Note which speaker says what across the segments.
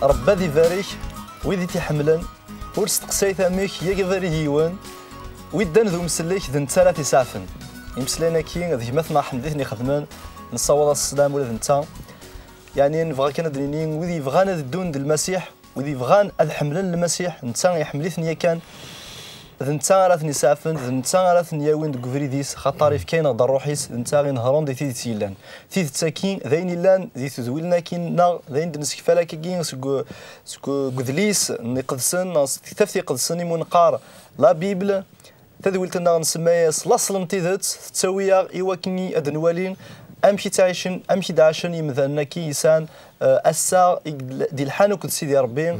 Speaker 1: ربا ذي فاريك ويدي تيحملن ورس تقساي ثاميك يا فاري ديوان ويدان ذو مسليك ذن تسالة تسعفن يمسلينا كي ذي مثنى حمديثني خدمان نصوض السلام ولا ذنتا يعني نبغى كان درينين وذي بغانا الدون ديال المسيح وذي بغان هذا حملن المسيح نتا يحمليثني كان ذنتا راثني سافن ذنتا راثني ياوين دو فريديس خاطر في كاين هضر روحيس ذنتا غي نهرون دي تيد سيلان تيد تاكين ذاين لان ذي تزويلنا كينا ذاين دنسك فلا كاين سكو غدليس نقدسن تفتي قدسني منقار لا بيبل تذويلتنا نسميها صلاصلم تيدت تسويا ايواكني ادنوالين امشي تعيشن امشي داعشن يمثلنا كيسان اسا ديال الحانوك سيدي ربي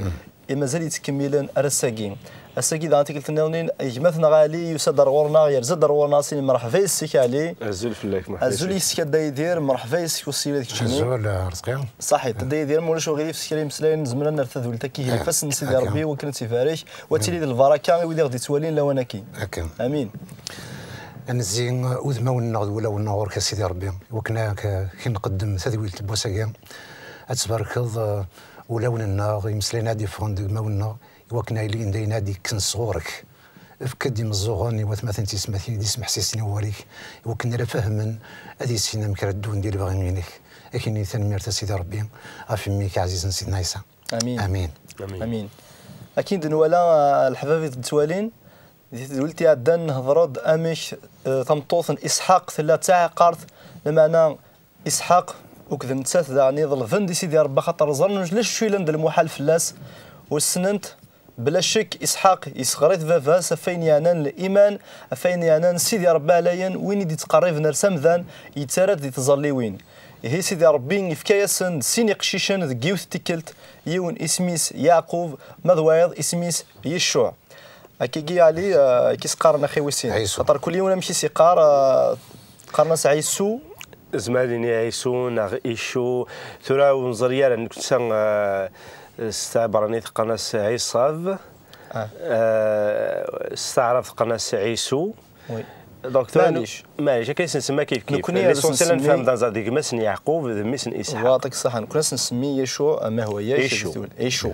Speaker 1: مازال يتكملن ارساكين الساكي دا قلت لنا يجمثنا غالي يصدر ورنا يرزدر ورنا سين مرحبا يسك علي
Speaker 2: عزول فلاك مرحبا
Speaker 1: عزول يسك دا يدير مرحبا يسك وسيله ديك الشيء
Speaker 3: عزول رزقي
Speaker 1: صحيح دا يدير مولاش غير في سكري مسلين زمنا نرتد ولتكي هي فاس سيدي ربي وكنت سفاريش وتيلي البركه ويلي غادي توالين لو انا كي امين
Speaker 3: نزين وذما ونغد ولا ونغور كسيدي ربي وكنا كي نقدم تذويل البوساكا اتباركض ولا ونغ يمسلينا دي فوند ما ونغ وكنا اللي ندينا ديك كن صغورك فكدي مزوغاني وثمثلا تسمثيني دي سمح سيسني وريك وكنا لا فهمن هذه سينا مكردون ديال باغي منك لكن ثاني سيدي ربي افهميك عزيز سيدنا عيسى
Speaker 1: امين
Speaker 3: امين
Speaker 1: امين اكيد نولا الحبابي تتوالين ولتي عدن نهضرود امش تمطوث اسحاق ثلاثه قارث بمعنى اسحاق وكذا نتات يعني ظل دي سيدي ربي خاطر زرنا لاش شويه لند المحال فلاس والسننت بلا شك اسحاق يصغريت فافاس فين يعنان الايمان فين يعنان سيدي ربي عليا وين يدي تقريب نرسم ذان يتراد دي تظلي وين هي سيدي ربي يفكايسن سيني قشيشن ذكيوث تيكلت يون اسميس يعقوب مذوايض اسميس يشوع كي علي كي سقارنا خي وسين خاطر كل يوم نمشي سيقار قارنا عيسو
Speaker 2: زماليني عيسو ناغ ايشو ثرا ونظريا كنت استعبرني قناة عيصاف استعرف قناة عيسو دونك معليش كاين نسمى كيف ليسونسيال نفهم دان زاديك مسن يعقوب مسن اسحاق
Speaker 1: يعطيك الصحة كنا نسمي يشوع ما هو يشوع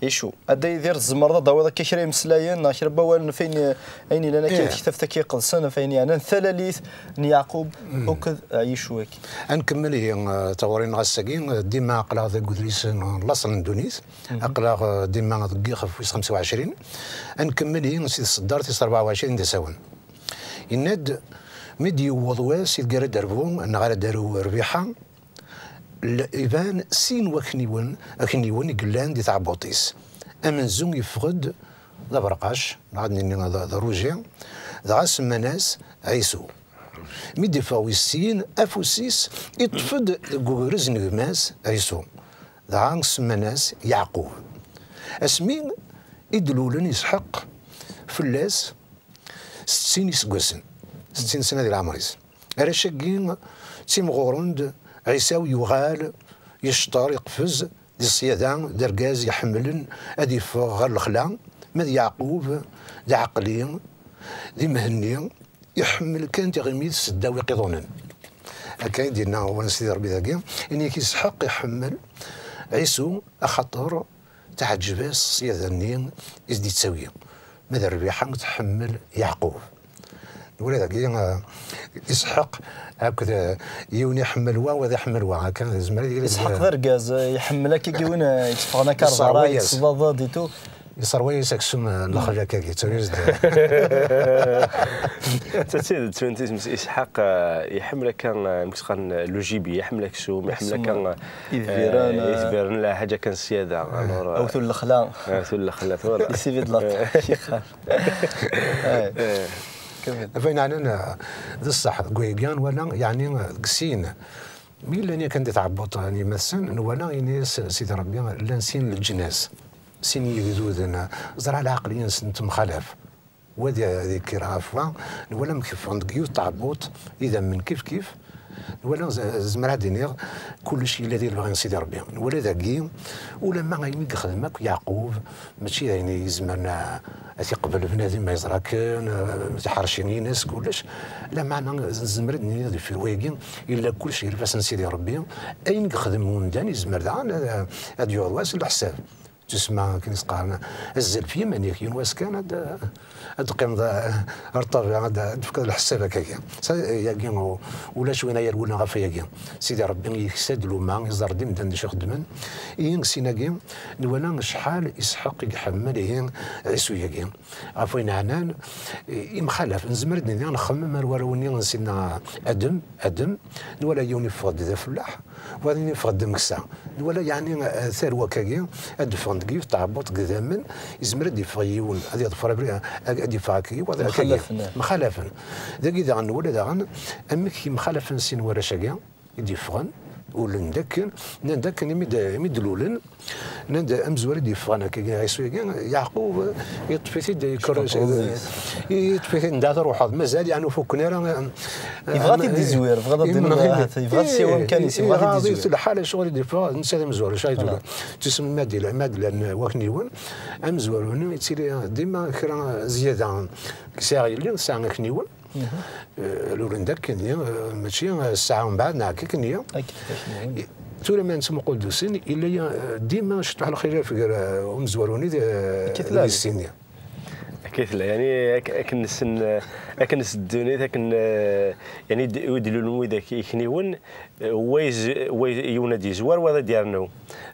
Speaker 1: ايشو هذا يدير الزمرده ضويضه كيشري مسلاين ناشر بوال فين اين لنا كيف كي قلصنا فين يعني ثلاليث يعقوب وكذ يشوك
Speaker 3: نكمل هي تورين غساكين ديما اقلا ذا قدريس لاصل اندونيس اقلا ديما دقيقه في 25 نكمل هي نسيت الصدار في 24 دساون يناد مدي وضواس يتقرا دربهم ان غير داروا ربيحه إيفان سين وكنيون قلان دي تاع بوطيس أمن زون يفقد ذا برقاش غادي ذا روجي ذا سما ناس عيسو ميدي فاوي السين أفوسيس يطفد غورز نغماس عيسو ذا سما ناس يعقوب اسمين يدلولن يسحق فلاس 60 سكوسن 60 سنة ديال عمريس راه تيم غوروند عيساو يغال يشطر يقفز دي الصيادان دركاز يحملن هادي غير الخلا ماذ يعقوب دي عقلي دي مهني يحمل كان تغميد سداوي قيضونن هكا ديالنا هو سيدي ربي ذاكي اني كيسحق يحمل عيسو اخطر تاع جباس الصيادانيين يزدي تساويه ماذا الربيحه تحمل يعقوب ولذا يسحق هكذا يوني يحمل وهذا يحمل هكا زمري
Speaker 1: يسحق ذركاز يحملك كيوين يتفقنا كارزارا يتصدى ديتو
Speaker 3: يصروي يسكسم الاخر كاكي تريز
Speaker 2: تسيد ترنتيز اسحاق يحمل كان مسخن لوجيبي يحمل سوم يحمل كان يثبرن لا حاجه كان سياده
Speaker 1: او ثل الخلا
Speaker 2: ثل الخلا ثور
Speaker 1: يسيفيد لا شيخ
Speaker 3: فين انا ذا الصح كويبيان ولا يعني قسين مين اللي كان تعبط يعني مثلا ولا يعني سيدي ربي لا نسين الجناس سين يجوزنا زرع العقليين سنت مخالف ودي هذيك رافوا ولا كيف عندك يو تعبط اذا من كيف ولا زمرا دينيغ كل شيء الذي باغي سيدي ربي ولا ذاكي ولا ما غيمي خدمك يعقوب ماشي يعني يزمرنا تيقبل بنادم ما يزرع كان تحرشيني ناس كلش لا معنى زمرا دينيغ في ويكين الا كل شيء لباس سيدي ربي اين خدم ونداني زمر دا هاد يورواس الحساب تسمع كي نسقى الزلفيه مانيك ينواس كان هاد قيم ارطب هذا تفكر الحساب هكاك ياكي ولا شويه يا ولا غافا ياكي سيدي ربي يكسد له ما يزر ديم دندش خدمن ين سيناكي ولا شحال اسحاق يحمل ين عيسو ياكي عفوا عنان مخالف نزمردني نخمم الوروني نسينا ادم ولا يوني فض ذا فلاح ولا يفض مكسا ولا يعني ثروه كاكي ادفن كيف تعبط قداما يزمرد يفغيون هذه يظفر ادي فاكي وهذا مخالفا ذاك اذا ولا ذا امك مخالفا سين ورا شقا يدي فغن ولا ندك مدلولن ند امزور دي فانا كي يعقوب يطفي دي كروس يطفي ندار روح مازال يعني فوقنا راه
Speaker 1: يبغى يدي زوير يبغى سيوان كان يبغى يدي زوير
Speaker 3: الحاله شغل دي فا نسى مزور شايدو تسمى مادلان وكنيون امزور يتسير ديما كرا زياده كساغي اللي ساعه كنيون لورندك ماشي الساعه من بعد نعكي كنيه تولى ما نسمى قدوسين الا ديما شطح الخير في مزوروني السينيه
Speaker 2: كيف لا يعني اكنس الدوني لكن يعني يدلوا ذاك يكنيون ويز يونادي زوار وهذا ديالنا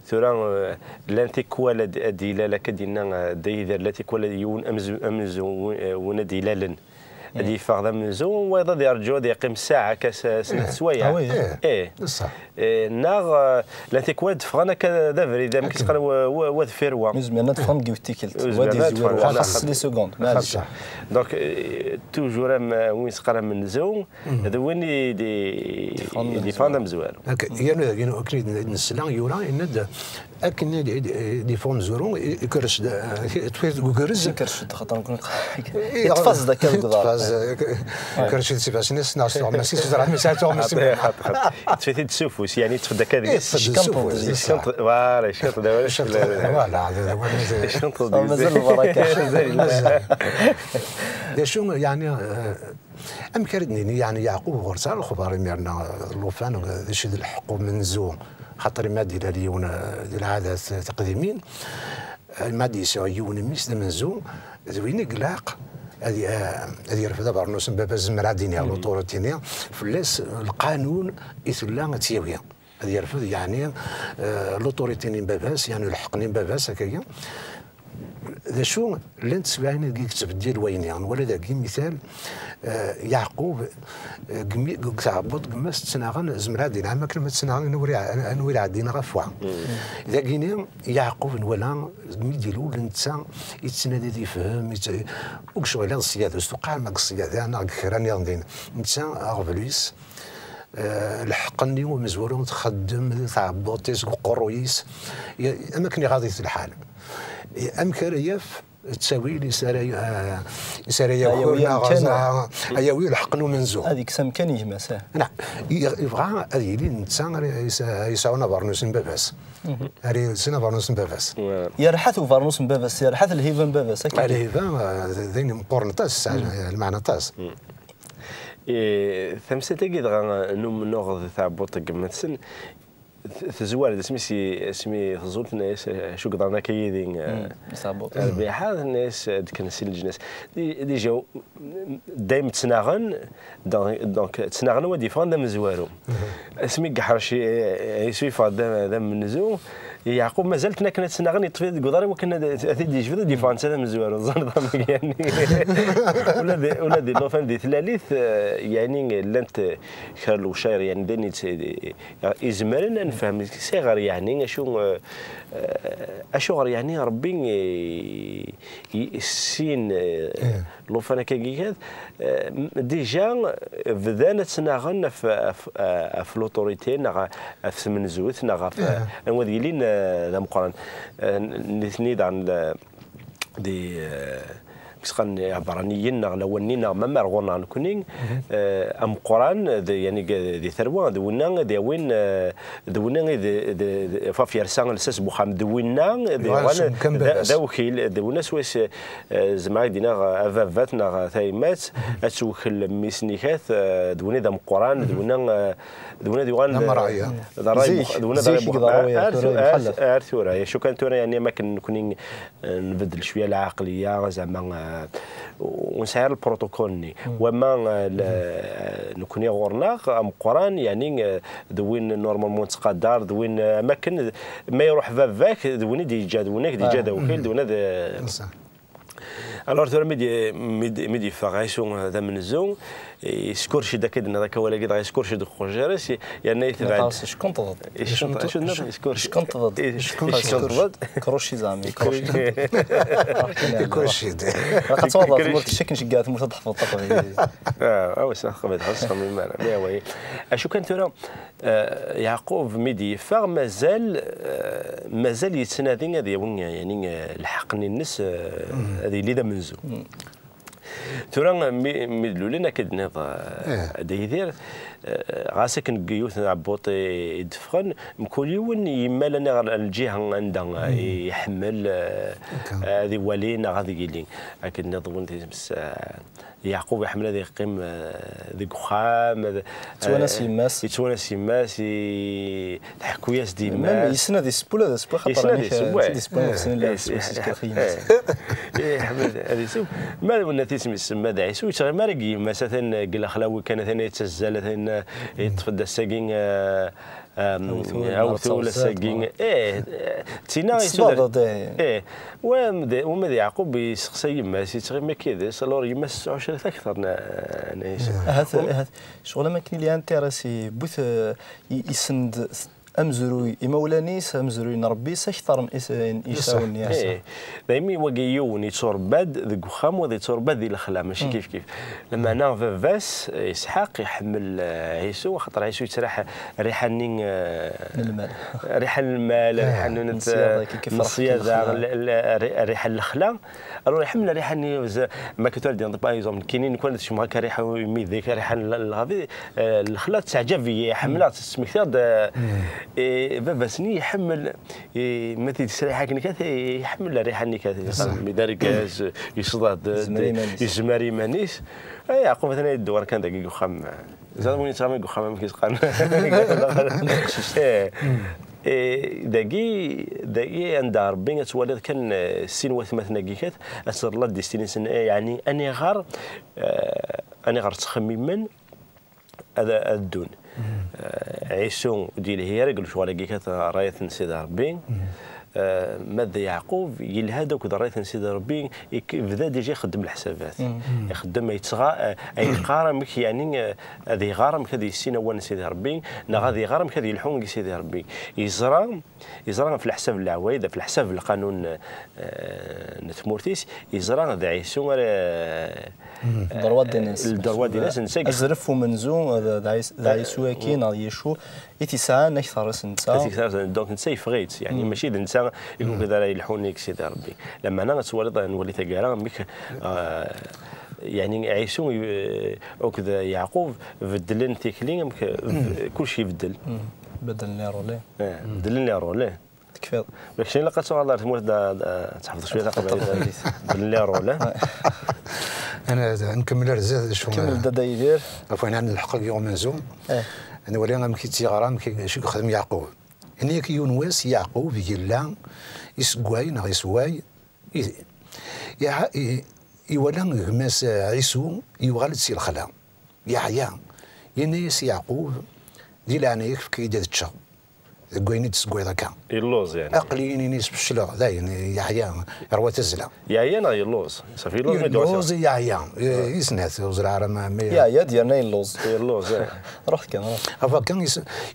Speaker 2: ثورا لانتي كوالا ديلا لك دينا دايذر لاتي كوالا يون امز وندي لالن هذه فاغدا من زون ويضا يرجو يقيم ساعه كاس سنه سوايع
Speaker 3: ايه صح
Speaker 2: ناغ لانتي كواد فغانا كذا فريدا كيس قال واد فيروا
Speaker 1: مزمنا تفهم كيفتيكلت وادي زوير خاص لي سكوند
Speaker 3: معليش
Speaker 2: دونك توجور وين سقرا من زون هذا وين دي فاندم زوار
Speaker 3: يعني اكيد نسلا يورا ان اكن دي فون زورون يكرش تفيد كوكرز
Speaker 1: كرش خاطر يتفاز ذاك القدر
Speaker 3: كرش سيباس ناس ناس ماشي زرع مساعته ماشي
Speaker 2: تفيد تسوفوس يعني تفد كذا
Speaker 3: الشنط
Speaker 2: فوالا الشنط دابا
Speaker 3: فوالا
Speaker 2: الشنط
Speaker 1: مازال البركه
Speaker 3: شو يعني ام كردني يعني يعقوب غرسال الخبار ميرنا لوفان شد الحق من زوم خاطر المادي دياليون ديال العادات تقديمين المادي يسويون مثل من زوم زوين قلاق هذه رفض برنوس بابا زمرا دينيا لوطور دينيا فلاس القانون يثلا تيويا هذه رفض يعني لوطوريتين باباس يعني الحقني باباس هكايا ذا شو لين تسمعين كيكتب ديال وين يعني ولا ذاك مثال يعقوب تعبط قماس تسناغن زمرا دين عما كلمه تسناغن نوري عدينا غفوا اذا كاين يعقوب ولا ميديلو لنتا يتسنادي يفهم وكشغل الصياد وقع ما الصياد انا كراني غندين نتا اغبليس الحقني ومزورون تخدم تعبط تيسق قرويس اماكن غادي في الحال امكريف تساوي لي سرايا كورنا ايوي الحقنو منزو
Speaker 1: هذيك سام كان يجمس
Speaker 3: نعم يبغى هذه اللي نتسان يساونا برنوس باباس هذه سنه برنوس باباس
Speaker 1: يرحث برنوس باباس يرحث الهيفان باباس
Speaker 3: الهيفان ذين مقورنطاس المعنى طاس
Speaker 2: ثمسة تجد نوغ تاع بوطق مثلا تزوال اسمي تزولت الناس شو قدرنا كيدين بحال الناس كنسي الجناس دي جاو دايما تسناغن دونك تسناغن ودي فان مزوارو اسمي قحرشي يسوي فاد من زو يعقوب مازالت كنا تسناغن يطفي القدر وكنا دي جبد دي فان سلام مزوارو زنضم يعني ولادي لو فان دي ثلاث يعني لانت خلو شاير يعني دني ازمرنا نفهم صغر يعني اشغر يعني ربي السين لو فانا كيكاد ديجا بدانا تسناغن في لوطوريتي في من زوت في نوديلين ذا مقارن نثنيد عن دي كسخن عبرانيين لونينا ما مرغونا نكونين ام قران يعني دي ثروه دونا داوين دونا فافير سان الساس بوخام دونا داوكيل دونا سويس زعما دينا افافاتنا ثايمات اتوكل ميسنيكات دونا دم قران دونا ديوان
Speaker 3: مرايا
Speaker 2: دونا ارثورا شو كان تورا يعني ما كنكونين نبدل شويه العقليه زعما ونسير البروتوكول وما نكوني غورنا ام قران يعني دوين نورمالمون تقدر دوين اماكن ما يروح فافاك دوين ديجا دوينك ديجا دوكيل دوين الوغ ترى ميدي فاغيسون هذا من الزون يسكور شي داك هذاك ولا كي يسكور شي دخول جارس يعني يتبعد
Speaker 1: شكون تضد
Speaker 2: شكون
Speaker 1: تضد كروشي زعما
Speaker 3: كروشي
Speaker 1: كتوضع تمرت الشكل شكات تمرت تحفظ الطاقه
Speaker 2: واش نخمم خاص من المعنى لا وي اشو كان ترى يعقوب ميدي فاغ مازال يتسنادين هذه يعني الحقني الناس هذه اللي دا منزو ترى ميدلو لنا كدنا دايدير غاسك نقيوث عبوط يدفخن كل يوم يما لنا الجهه عندها يحمل هذه ولينا غادي قيلين اكيد نظن بس يعقوب يحمل هذه قيم ذي قخام يتونس يماس تحكوا ياس ديما
Speaker 1: يسنا دي سبولا دي سبولا خاطر دي سبولا سنه
Speaker 2: يحمل هذه سو ما ولنا تسمي ما داعي سوي ما رقي مثلا قال خلاوي كانت هنا يتسجل هنا يتفدى الساقين او ثول الساقين تينا وما يعقوب يسقسي يما سيتغي ما كذا صلور يما 26 اكثر
Speaker 1: هذا شغل ما كاين لي انتريسي بوث يسند امزروي مولانيس امزروي نربي اكثر من يساون ياس
Speaker 2: دايما وقيون يتورباد ذك خام وذي تورباد ذي الخلا ماشي كيف لما انا فاس اسحاق يحمل عيسو خاطر عيسو يتراح ريحانين
Speaker 1: المال
Speaker 2: ريحان المال ريحان الصياده ريحان الخلا الو يحمل ريحان ما كتولد باغ اكزومبل كاينين كون شي ماكا ريحه يمي ذيك ريحان الغادي الخلا تعجب حملات سمكتاد بابا سني يحمل مثل تسريحه كنكات يحمل ريحه نكات لذلك يصداد يزماري مانيس يعقوب مثلا الدوار كان دقيق خام زاد وين تسامي خام كيسقان داقي عند ربي تولد كان السين وثمث ناقيكات اثر لا ديستينيسن يعني اني غار تخمم هذا الدون عيسو ديال هي قال شو على كيكات رايه سيدي ربي ماذا يعقوب يلهى وكذا رايه سيدي ربي بدا ديجا يخدم الحسابات يخدم يتغى يقارمك يعني هذه غارمك هذه السنه وان سيدي ربي غادي غارمك هذه الحون سيدي ربي يزرى في الحساب العوايد في الحساب القانون نتمورتيس يزرى ذا عيسو
Speaker 1: ضروات ديناس
Speaker 2: نساق
Speaker 1: ازرف ومنزوم ذا عيسو كاين يشو يتسعى اكثر سنتا
Speaker 2: دونك نسا يفغيت يعني ماشي نسا يقول كذا يلحونيك سيدي ربي لما انا نتولد نولي تقارا ميك يعني عيسو او كذا يعقوب بدلن تيكلين كل شيء
Speaker 1: بدل لي رولي
Speaker 2: بدل لي رولي
Speaker 1: تكفي
Speaker 2: ولكن لقيت سؤال الله تموت تحفظ شويه قبل بدل لي رولي
Speaker 3: انا نكمل رزاز شو
Speaker 1: كمل دا يدير
Speaker 3: عفوا انا نلحق اليوم منزوم انا ولينا مكيتي غرام شي خدم يعقوب اني كي يونواس يعقوب يلا يسقواي نا يسواي يولا غماس عيسو يوغال تسي الخلا يحيى ينيس يعقوب دي لعنيك في كيدات تشا كويني تسقوي ذاك
Speaker 2: يلوز يعني
Speaker 3: اقليني نيس بالشلا داين يحيى يروى تزلا
Speaker 2: يحيى نا يلوز صافي
Speaker 3: يلوز يحيى يسنات وزرع ما
Speaker 1: يحيى ديالنا يلوز رحت كان
Speaker 3: كان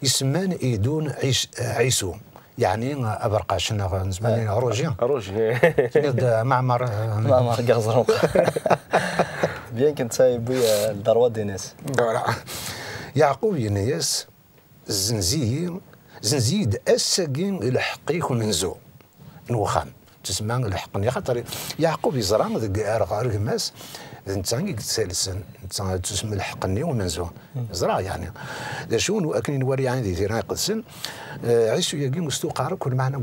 Speaker 3: يسمان ايدون عيسو يعني ابرقاشنا نسمعني روجي معمر
Speaker 1: قازروق بيان كنت سايب بويا الدروات دي ناس
Speaker 3: يعقوب ينيس زنزيد الساقين الحقيق منزو نوخام تسمى الحقني خاطر يعقوب يزرع ذاك ارغماس انت تسالسن انت تسمى الحقني ومنزو زرع يعني شنو اكن نوري عندي ثيران قدسن عيشوا يجي مستوقع كل معنا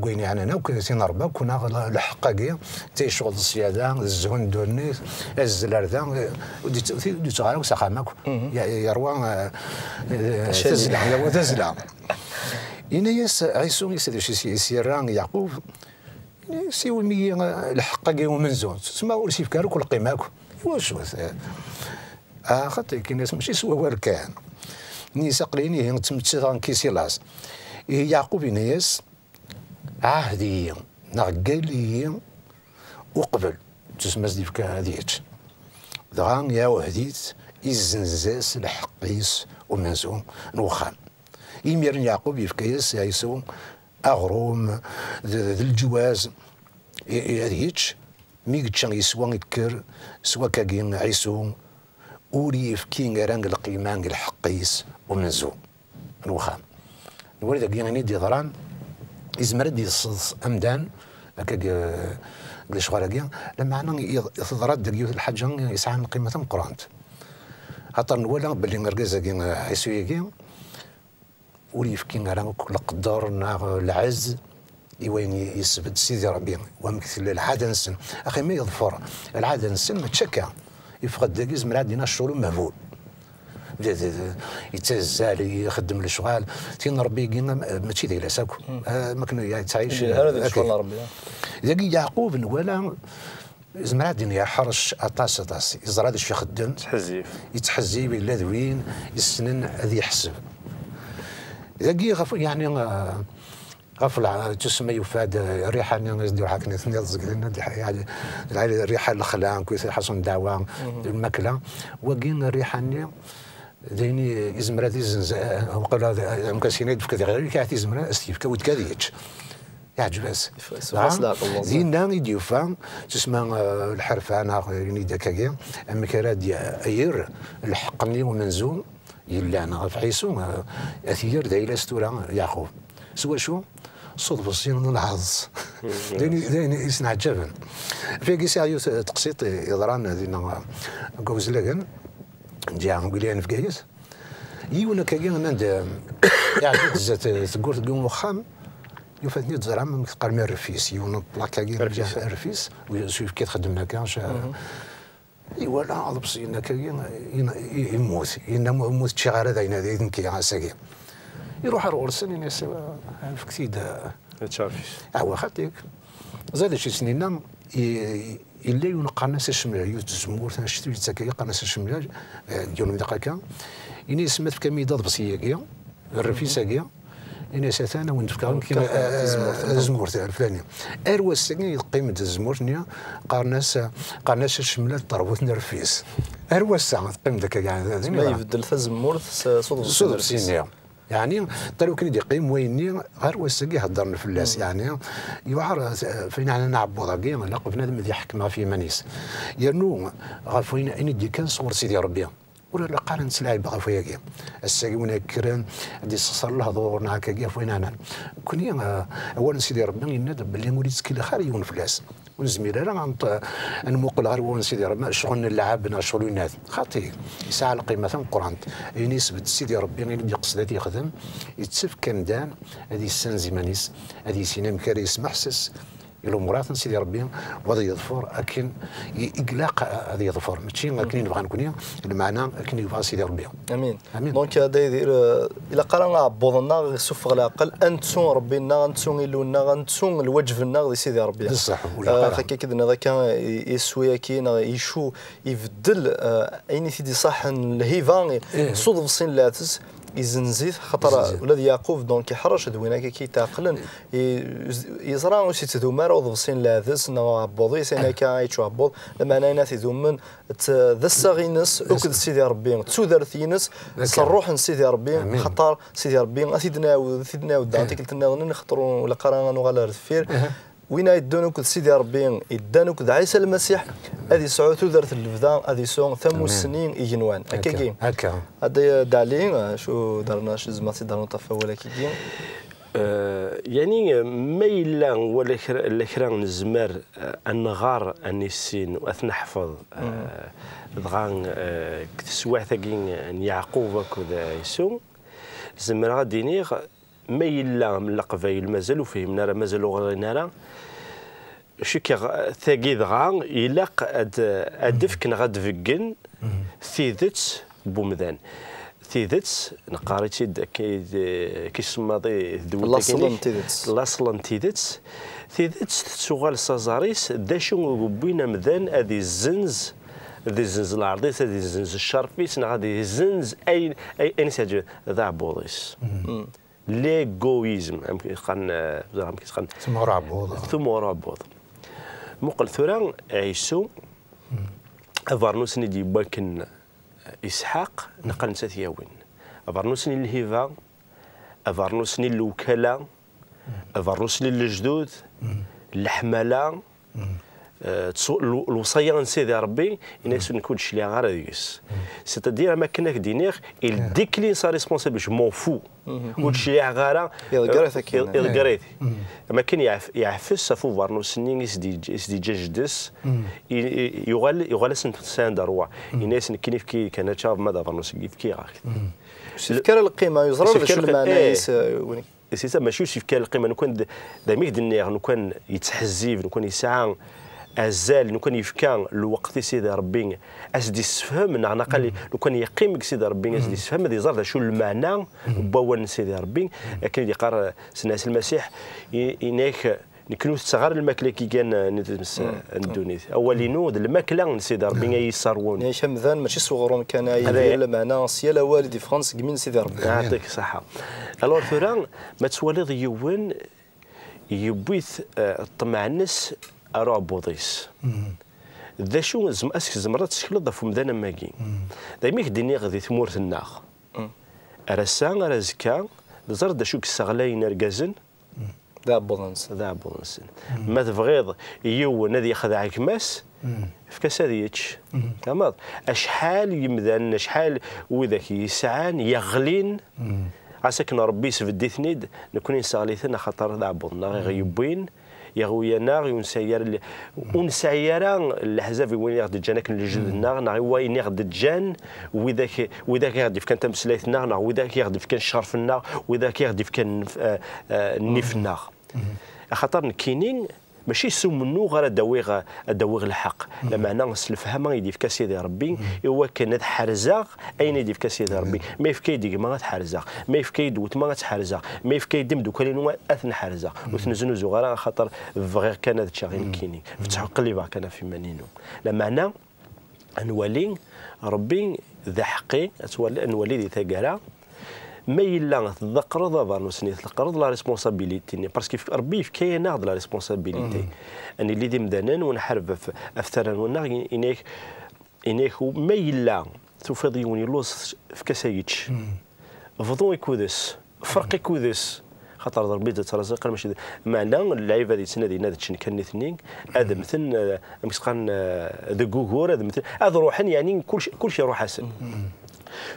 Speaker 3: قويني يعني انا وكنا نربا كنا الحقاقيه تي شغل السياده الزهن دوني الزلار ذا ودي تغارك سخامك يروى تزلع يا تزلع إنيس عيسو يسدي شي سيران يعقوب سيو مي الحقاقي ومنزون تسمى ورسي فكارك كل قيماك واش خاطر كي الناس ماشي سوا وركان نيس قليني هي تمتسان كيسي لاس يعقوب إنيس عهديا نغقاليا وقبل تسمى زدي فكا هذيك دغان يا وهديت يزنزاس الحقيس ومنزون نوخان يمير يعقوب يفكيس يسوع أغروم ذي الجواز هذيك ميكتشان يسوع يكر سوا كاين عيسو وريف كين رانج القيمان الحقيس ومنزو نوخام نوري ذاك يعني دي ضران إزمر دي الصص أمدان هكا قلش غراكيا لما أنا يضرد ديال الحاجة يسعى من قيمة القرآن خاطر نولا باللي نركز كين عيسو يكين وريف كين رانج القدر العز وين يثبت سيدي ربي ومثل العاده نسن اخي ما يظفر العاده نسن ما تشكى يفقد داكيز من عندنا الشغل مهبول يتزال يخدم الشغال تين ربي قلنا ماشي داير ساكو ما كنا تعيش
Speaker 1: هذا شغل ربي
Speaker 3: ذاك يعقوب ولا زعما عندنا يا حرش اطاس يزرع هذا الشيء يخدم يتحزي بلا ذوين يسنن هذا يحسب ذاك يعني غفل تسمى يفاد الريحه اللي ندير حكنا ثني زقلنا يعني الريحه الخلان كويس حسن دعوه الماكله وكاين الريحه اللي ديني يزمر هذه الزنزانه وقال هذا مكاسينيد في كذا غير كاعتي زمر استيف كود كذيتش يعجب اس زينا يديوفا تسمى الحرفان يعني داكاكيا اما كراد اير الحقني ومنزوم يلا انا في عيسو اثير دايله ستورا يعقوب سوا شو صدفة الصين الحظ ديني يصنع جبن في كيسي عيو تقسيط يضران هذينا قوز لكن جا نقول لي انا في كايس يونا كاين نند يعني زات تقول تقوم وخام يفاتني تزرع من قال من الرفيس يونا طلع كاين الرفيس ويشوف كي تخدم هكا ايوا لا عضب صينا كاين يموت يموت شي غير هذا ينادي كي عساكي يروح الرسل الناس في كثير
Speaker 2: تشافيش
Speaker 3: خاطيك زاد شي سنين إلا ينقى الناس الشمال يوتزمور تنشتي تساكي قى الناس الشمال ديالهم دقيقة إني سمات في كميدات بسيكية الرفيساكية إني ساتانا ونفكر كيما زمور الفلاني أروى الساكين قيمة الزمور نيا قارناس الشمال طربوت نرفيس أروى الساعة قيمة ذاك يعني
Speaker 1: ما يبدل الزمور
Speaker 3: صدف سينيا يعني طريق كان يقيم ويني غير وسقي هضرنا في الناس يعني يوعر فين انا نعبوا ضاقي لا بنادم اللي يحكم في منيس يرنو غافوين اني دي كان صور سيدي ربي ولا قارن سلايب غافويا الساقي كران دي صار له دورنا هكا فين انا كوني اولا سيدي ربي ينادب باللي مولي تسكيل خير يون فلاس ونزمير انا نموقل غير ون سيدي ربي شغل اللعابنا شغل الناس خاطي يسعى القيمه القران ينسبه سيدي ربي اللي يقصد يخدم يتسف كان دان هذه السنزي مانيس هذه سينام كاري يسمح حسس الامورات سيدي ربي وهذا يظفر لكن اقلاق هذا يظفر ماشي لكن نبغى نكون المعنى لكن يبغى سيدي ربي
Speaker 1: امين دونك هذا يدير الى قرانا بوضنا سوف العقل انتم ربينا انتم يلونا انتم الوجفنا سيدي ربي
Speaker 3: بصح
Speaker 1: هكا كذا هذا كان يسوي كاين يشو يبدل اين سيدي صح الهيفان صدف الصين لاتس يزنزيت خطر ولاد يعقوب دونك يحرش دوينا كي تعقلن يزرع وسي تذومر وضفسين لاذس نو عبوضي سينا كا يتشو عبوض لما انا تذومن ذا الصغينس اكد سيدي ربي تسودرثينس صروح سيدي ربي خطر سيدي ربي سيدنا ودانتي قلت لنا نخطروا ولا قرانا وغلا رفير وين يدونك سيدي ربي يدانك عيسى المسيح هذه سعود ذرت الفدا هذه سون ثم سنين يجنوان هكا
Speaker 3: هكا
Speaker 1: هذا دالين شو درنا شو زعما دارنا طفا ولا كي
Speaker 2: يعني ما إلا ولا كرا نزمر النغار النسين وأثنى حفظ دغان كتسواع ثقين يعقوب كذا يسوم زمر غادي نيغ ما إلا من القبائل مازالوا فيهم نرى مازالوا غير نرى شكي ثقي دغان يلاق أدفك نغاد فيكن ثيذت بومدان تيدت نقاريتي كيسماضي
Speaker 1: لاصلن تيدت
Speaker 2: لاصلن تيدت تسوغال سازاريس دا شنو بينا مذان هذه الزنز هذه الزنز العرضيس هذه الزنز الشرفيس هذه الزنز اي ساجه ذا بوليس ليغويزم كان ثم رابوض مقل ثوران عيسو افارنوسني دي باكن إسحاق نقل نسات ياوين أفرنوسني الهيفا أفرنوسني الوكالة أفرنوسني الجدود الحمالة الوصية عن سيدي ربي الناس نكون شلي غير ديس سيتادير ما كنا دينيغ il décline sa responsabilité je m'en fous وشلي غير القريت ما كان يعفس فو فارنوسني يسدي جدس يغال سند روا الناس كيف كي كانت شاف ماذا فارنوسني كيف كي
Speaker 1: فكر القيمة يزرر باش المعنى
Speaker 2: سي سا ماشي فكر القيمة نكون داميك دنيغ نكون يتحزيف نكون يسعى أزال نكون يفكان الوقت سيدي ربي أسدي السفهم نقل لو كان يقيم سيدي ربي أسدي السفهم هذه زرد شو المعنى بوان سيدي ربي لكن يقار سناس المسيح إنك نكونوا صغار الماكله كي كان ندمس الدونيت اولينو الماكله سيدي ربي يسرون
Speaker 1: يعني شمذان ماشي صغرون كان يدير معنا سيالا والدي فرنسا كمين سيدي ربي
Speaker 2: يعطيك الصحه الور ثوران ما تولي يوون يبيث الطمع الناس أرى بوضيس ذا شو زمرات شكل ضف مدانا ماكين دايما يخديني غادي ثمورت الناخ أرسان أرزكا زرد شو كسغلاين رجازن
Speaker 1: ذا بولنس
Speaker 2: ما تبغيض يو نادي ياخذ عليك ماس في كاس هذيتش تمام اشحال يمدان شحال وذاك يسعان يغلين عساكن ربي سفدي ثنيد نكون نسغليثنا خاطر ذا بولنا غيبين يغوي نار ينسير ونسيران الحزاب وين يغد جانك لجد النار نار وين يغد جان وذاك يغد في كان تمسليت النار وذاك يغد في كان شرف النار وذاك يغد في كان نيف النار خاطر كاينين ماشي سمنو غير الدواغ الحق لما انا الفهم يدي في كاسيدي ربي هو كان حرزاق اين يدي في كاسيدي ربي ما في كيدي ما غتحرزاق ما في كيد وت ما غتحرزاق ما في كيد دو كلين اثن حرزاق وتنزنو زغرا خاطر فغير كان هذا الشيء كاينين فتحوا قلبا كان في منينو لما انا نولي ربي ذا حقي نولي ذي ثقرا ما إلا تذكر فارنوسني تذكر لا ريسبونسابيليتي باسكو ربي في كاين ناخذ لا ريسبونسابيليتي اني اللي دي مدانن ونحارب افتران وناغ انيك ما إلا تفضي وني لوس في كاسايتش فضو يكودس فرق يكودس خاطر ربي ترزق ماشي معنا اللعيبه هذه السنه ديالنا هذا الشيء كان اثنين هذا مثل مسقان ذا جوجور هذا مثل هذا روحا يعني كل شيء روح حسن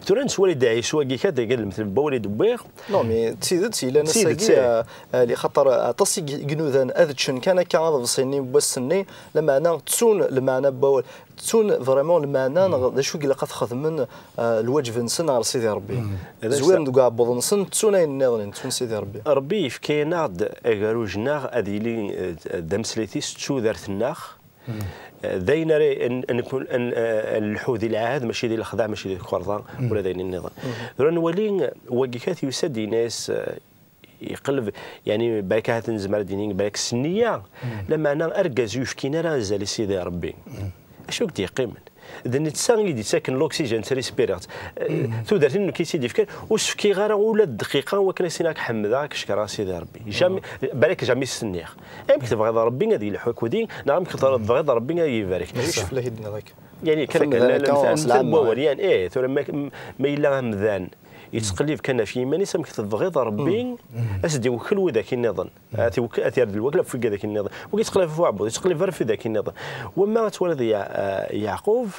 Speaker 2: تورنس ولد عيسو كي كذا قال مثل بولد بيغ
Speaker 1: نو مي تسيدت الى نساكي لخاطر تصي جنوذان اذتشن كان كعض صيني بسني لما انا تسون المعنى بول تسون فريمون المعنى شو قال قد خذ من الوجه نسن على سيدي ربي زوين دوكا بوضنسن تسون النظر تسون سيدي
Speaker 2: ربي في كايناد اغاروجنا هذه اللي دمسليتيس تشو دارت الناخ داينا ان نكون الحوذي العهد ماشي ديال الخضاع ماشي ديال القرضان ولا داين النظام نولي واقيكات يسدي ناس يقلب يعني بالك هات نزمر دينين بالك السنيه لما انا اركز يفكينا راه زال سيدي ربي اش وقت يقيم اذا نتسانغي دي ساكن الاكسجين تريسبيرات تودرت انه كيسيدي فكر وسفكي غير ولا دقيقه وكنا سيناك حمدا كشكرا سيدي ربي جامي بالك جامي السنيخ يمكن تبغي ربي غادي يلحق ودين نعم تبغي ربي يبارك
Speaker 1: شوف له يدنا ذاك
Speaker 2: يعني كان المثل يعني ثم ما الا همذان يتقلب كان في يماني سمك تبغيض ربي اسدي وكل وذاك النظام اثير الوكله في ذاك النظام ويتقلب في عبود يتقلب في ذاك النظام وما تولد يعقوب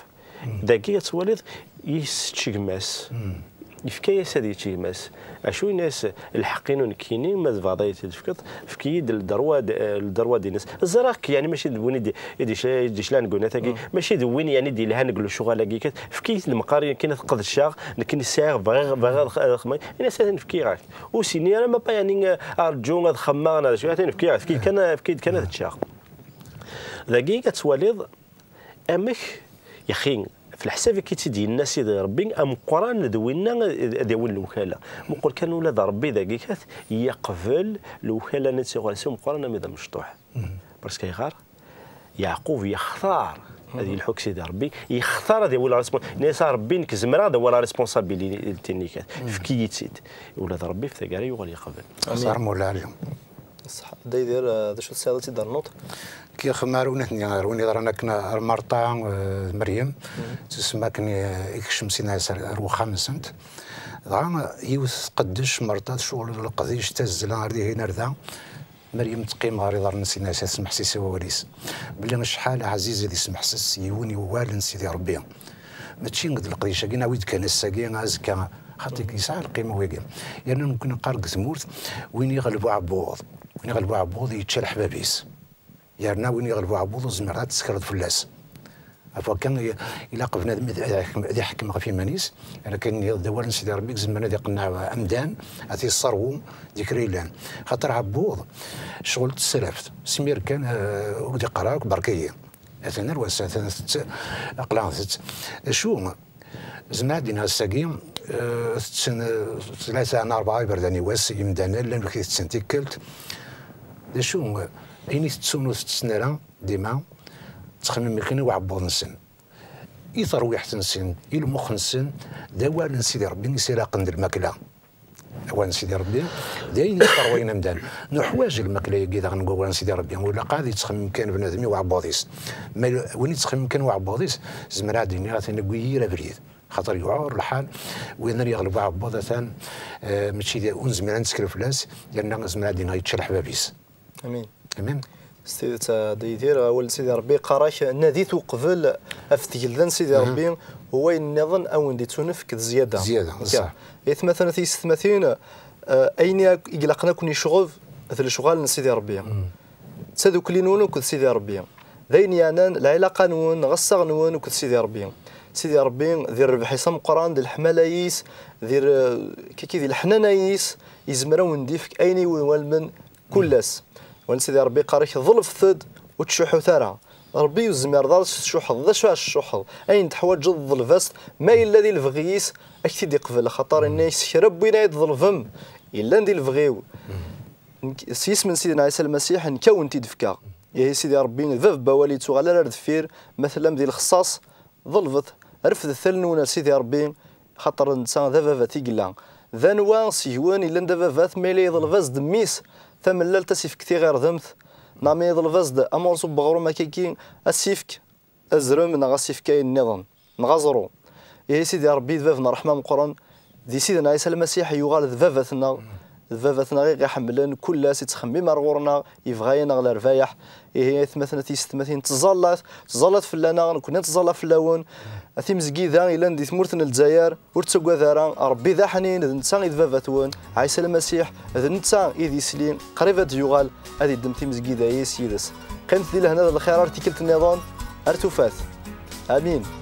Speaker 2: ذاك تولد يستشمس يفكي سادي تشي ماس اشوي ناس الحقين كاينين ما فضايت تفكت فكيد الدروا دي ناس الزراك يعني ماشي دويني دي شلان قلنا تاكي ماشي دويني يعني دي لها نقولوا شغل كي فكيت المقاري كاين قد الشاغ لكن الساعه باغا خمي انا ساعه نفكي غاك وسيني انا ما با يعني ارجو غاد خمانا شويه نفكي فكيت كان الشاغ دقيقه تواليض امك يا اخي في الحساب كي تيدي الناس يدي ربي ام قران دوينا ديال الوكاله نقول كان ولاد ربي دقيقات يقبل الوكاله نتسوغ قران ميدا مشطوح باسكو يغار يعقوب يختار هذه الحكم سيدي ربي يختار هذا ولا ناس ربي نكزمرا هذا ولا ريسبونسابيلتي نيكات في كيتسيد ولاد ربي في ثقاري يغال يقبل
Speaker 3: صار مولا عليهم
Speaker 1: صح دا يدير شو السيادة تيدار النوط
Speaker 3: كي خمارونتني روني رانا كنا المرطع مريم تسمى كني يكشم سينا رو خامسنت رانا يوث قدش مرطات شغل القضيش تزلا هذه هنا رذا مريم تقيم غير دار نسينا سمح سيسي ووليس بلي شحال عزيزه دي سمح يوني والن سيدي ربي ماشي نقد القضيشه كينا ويد كان الساكين ازكى خاطيك يسعى القيمه ويقيم يعني ممكن نقارق ثمورت وين يغلبوا عبوض وين يغلبوا عبوض يتشال حبابيس يعني وين يغلبوا عبوض زمرات تسكرت فلاس عفوا كان الى قفنا ذي حكم في مانيس انا كان دوار سيدي ربي زمان ذي قناع امدان هذه الصروم ديك ريلان خاطر عبوض شغل تسلفت سمير كان ودي قراك بركيه اثنا الوساث اقلام شو زمان دينا الساقيم ثلاثة أنا أربعة برداني واس يمدانا لأن كي تسنتيكلت شو أيني تسونو تسنرا ديما تخمم مكاني وعبوض نسن يثروي نسن يلمخ نسن دوال سيدي ربي نسير قند الماكله وان سيدي ربي داين يثروينا مدان نحواج الماكله كي غنقول سيدي ربي ولا قاضي تخمم كان بنادمي وعبوضيس وين تخمم كان وعبوضيس زمرا ديني غاتني قويره بريد خاطر يعور الحال وين يغلب عبوضه ثان ماشي ونزمر نسكر فلاس لان زمرا ديني يتشرح بابيس
Speaker 1: امين
Speaker 3: امين
Speaker 1: سيدي ديدير ولد سيدي ربي قراش ناديت قبل افتجلدن سيدي ربي هو النظن او ندي تنفك زياده
Speaker 3: صح
Speaker 1: يث مثلا تيستمثين اين يقلقنا كوني شغل مثل شغال سيدي ربي تسادو كلينون وكل سيدي ربي ذين يانان العلاقه نون غصغ نون وكل سيدي ربي سيدي ربي ذير ربحي سم قران ديال الحملايس ذير كي ذي الحنانايس يزمروا نديفك ايني والمن كلاس وان سيدي ربي قاريك ظلف ثد وتشوحو ثرى ربي يزمر دار تشوحض ذا شو الشوحض اين تحواج الظلفاس ما الا ذي الفغيس اكيد يقبل خاطر الناس شرب وين يظلفهم الا ندي الفغيو سيس من سيدنا عيسى المسيح نكون تيدفكا يا سيدي ربي ذف بواليتو على الدفير مثلا ذي الخصاص ظلفت رفض الثلنون سيدي ربي خاطر الانسان ذا فافا تيقلا ذا نوا سيوان الا ندافا فات ميلي ظلفاس دميس ثم لا تسيفك تي غير ذمت نعمي يضل فاسد امور صب بغرو ما كيكين اسيفك ازرم نغا سيفكاي النظام نغازرو يا سيدي ربي ذفنا رحمه من القران ذي سيدنا عيسى المسيح يغال ذفافاتنا ذفافاتنا غير يحملن كل ناس يتخمم رغورنا يبغينا على رفايح هي مثلا تيستمثين تزلات فلانا كنا نتزلا فلاون اثي مزكيدا الا ندي ثمورتنا الجزائر ورتسقوا ذرا ربي ذا حنين نتا ذفافاتون عيسى المسيح نتا اذي سليم قريبه يغال هذه دمتي مزكيدا يا سيدس قيمت لي هنا الخيار ارتكلت النظام ارتفات امين